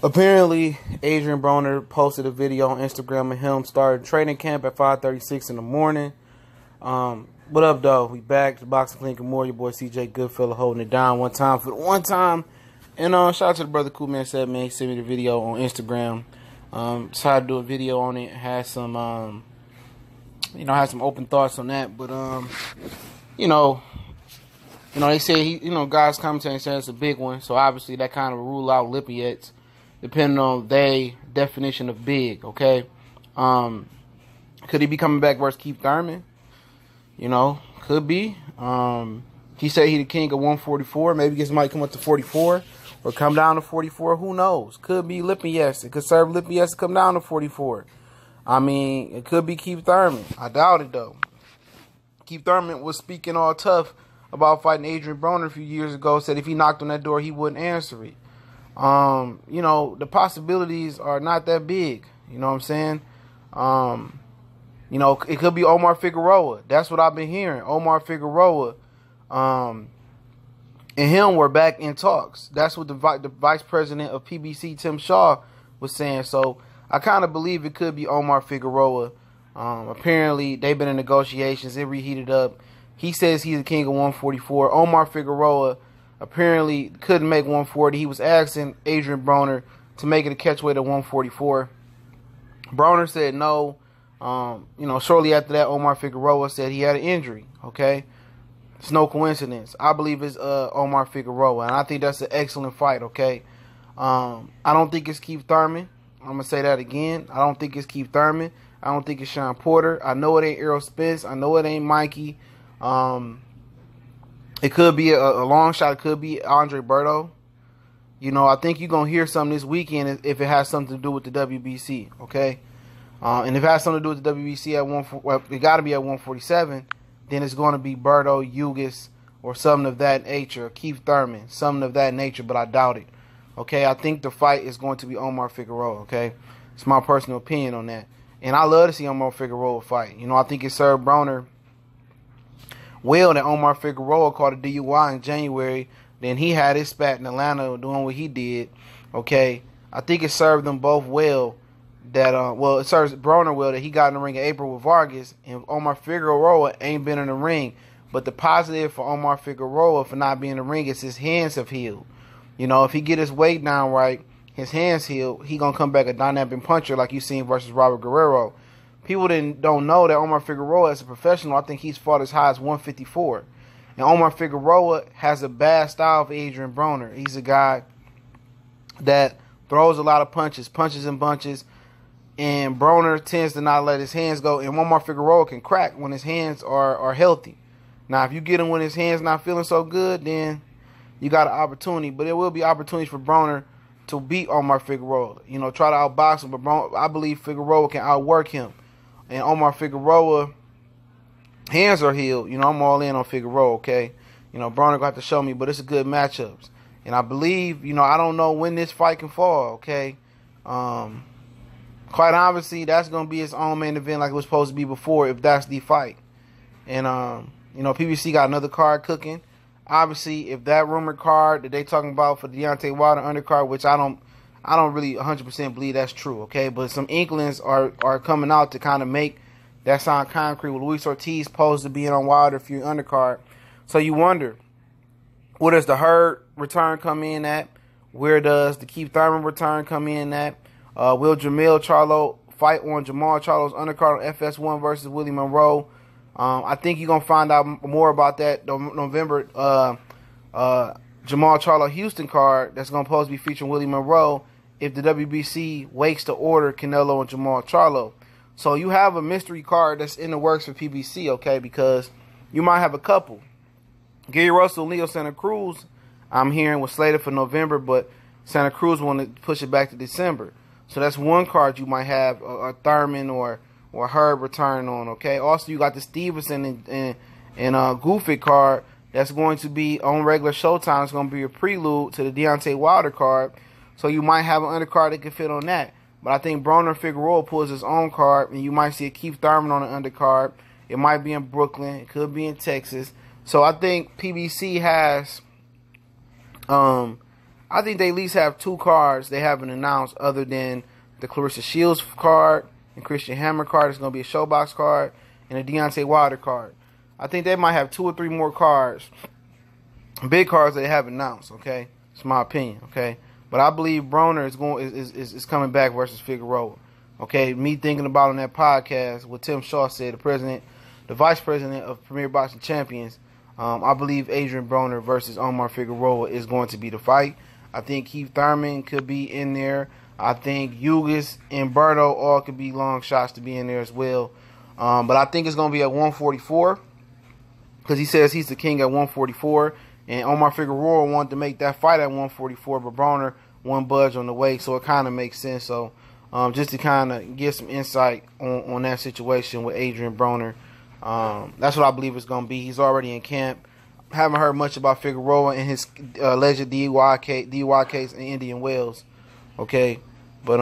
Apparently, Adrien Broner posted a video on Instagram of him starting training camp at 5:36 in the morning. What up, though? We back to Boxing Clinic and more. Your boy CJ Goodfella holding it down one time for the one time. And shout out to the brother Cool Man said, man, he sent me the video on Instagram. Decided to do a video on it. Had some, had some open thoughts on that. But they say guys commentating saying it's a big one. So obviously that kind of rule out Lippiets, depending on their definition of big. Okay, could he be coming back versus Keith Thurman? Could be. He said he the king of 144. Maybe he might come up to 44 or come down to 44. Who knows? Could be Lippiets. It could serve Lippiets to come down to 44. I mean, it could be Keith Thurman. I doubt it, though. Keith Thurman was speaking all tough about fighting Adrien Broner a few years ago. Said if he knocked on that door, he wouldn't answer it. The possibilities are not that big. You know what I'm saying? It could be Omar Figueroa. That's what I've been hearing. Omar Figueroa and him were back in talks. That's what the vice president of PBC, Tim Shaw, was saying. So I kind of believe it could be Omar Figueroa. Apparently, they've been in negotiations. It reheated up. He says he's the king of 144. Omar Figueroa apparently couldn't make 140. He was asking Adrien Broner to make it a catchweight at 144. Broner said no. Shortly after that, Omar Figueroa said he had an injury. Okay, it's no coincidence. I believe it's Omar Figueroa, and I think that's an excellent fight. Okay, I don't think it's Keith Thurman. I'm gonna say that again. I don't think it's Keith Thurman. I don't think it's Sean Porter. I know it ain't Errol Spence. I know it ain't Mikey. It could be a long shot. It could be Andre Berto. I think you're gonna hear something this weekend if it has something to do with the WBC. Okay. And if it has something to do with the WBC it got to be at 147, then it's going to be Berto, Ugis, or something of that nature, Keith Thurman, something of that nature, but I doubt it. Okay, I think the fight is going to be Omar Figueroa, okay? It's my personal opinion on that. And I love to see Omar Figueroa fight. I think it served Broner well that Omar Figueroa caught a DUI in January. Then he had his spat in Atlanta doing what he did, okay? I think it served them both well. That it serves Broner well that he got in the ring in April with Vargas, and Omar Figueroa ain't been in the ring. But the positive for Omar Figueroa for not being in the ring is his hands have healed. If he get his weight down right, his hands healed, he gonna come back a dynamic puncher like you seen versus Robert Guerrero. People don't know that Omar Figueroa as a professional, I think he's fought as high as 154. And Omar Figueroa has a bad style of Adrien Broner. He's a guy that throws a lot of punches and bunches. And Broner tends to not let his hands go. And Omar Figueroa can crack when his hands are healthy. Now, if you get him when his hands not feeling so good, then you got an opportunity. But there will be opportunities for Broner to beat Omar Figueroa. Try to outbox him. But I believe Figueroa can outwork him. And Omar Figueroa, hands are healed. I'm all in on Figueroa, okay? Broner going to have to show me. But it's a good matchups. And I believe, I don't know when this fight can fall, okay? Quite obviously, that's going to be its own main event like it was supposed to be before if that's the fight. And, PBC got another card cooking. Obviously, if that rumored card that they talking about for Deontay Wilder undercard, which I don't really 100% believe that's true, okay? But some inklings are coming out to kind of make that sound concrete with Luis Ortiz supposed to be in on Wilder Fury undercard. So you wonder, where does the Hurd return come in at? Where does the Keith Thurman return come in at? Will Jamil Charlo fight on Jamal Charlo's undercard on FS1 versus Willie Monroe? I think you're going to find out more about that November Jamal Charlo Houston card that's going to supposed to be featuring Willie Monroe if the WBC waits to order Canelo and Jamal Charlo. So you have a mystery card that's in the works for PBC, okay, because you might have a couple. Gary Russell, Leo Santa Cruz, I'm hearing was slated for November, but Santa Cruz wanted to push it back to December. So that's one card you might have a Thurman or Herb return on, okay? Also, you got the Stevenson and Goofy card that's going to be on regular Showtime. It's going to be a prelude to the Deontay Wilder card. So you might have an undercard that can fit on that. But I think Broner Figueroa pulls his own card, and you might see a Keith Thurman on the undercard. It might be in Brooklyn. It could be in Texas. So I think PBC has I I think they at least have 2 cards they haven't announced other than the Clarissa Shields card and Christian Hammer card. It's going to be a Showbox card and a Deontay Wilder card. I think they might have 2 or 3 more cards, big cards they haven't announced, okay? It's my opinion, okay? But I believe Broner is coming back versus Figueroa. Okay, me thinking about on that podcast what Tim Shaw said, the vice president of Premier Boxing Champions, I believe Adrien Broner versus Omar Figueroa is going to be the fight. I think Keith Thurman could be in there. I think Ugas and Berto all could be long shots to be in there as well. But I think it's going to be at 144 because he says he's the king at 144. And Omar Figueroa wanted to make that fight at 144, but Broner won budge on the weight, so it kind of makes sense. So just to kind of get some insight on that situation with Adrien Broner, that's what I believe it's going to be. He's already in camp. Haven't heard much about Figueroa and his alleged DUI case in Indian Wells. Okay, but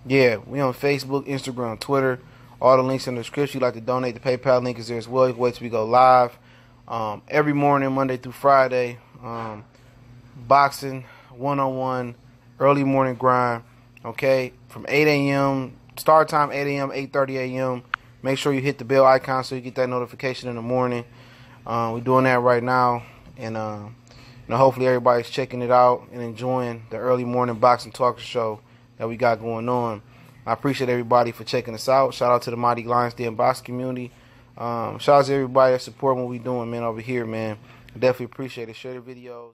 yeah, we on Facebook, Instagram, Twitter. All the links in the description. You'd like to donate, the PayPal link is there as well. You can wait till we go live. Every morning, Monday through Friday, boxing, one-on-one, early morning grind, okay, from 8 a.m., start time 8 a.m., 8:30 a.m., make sure you hit the bell icon so you get that notification in the morning. We're doing that right now, and hopefully everybody's checking it out and enjoying the early morning boxing talk show that we got going on. I appreciate everybody for checking us out. Shout out to the Mighty Lions Den boxing community. Shout out to everybody that's supporting what we doing, man, over here, man. Definitely appreciate it. Share the videos.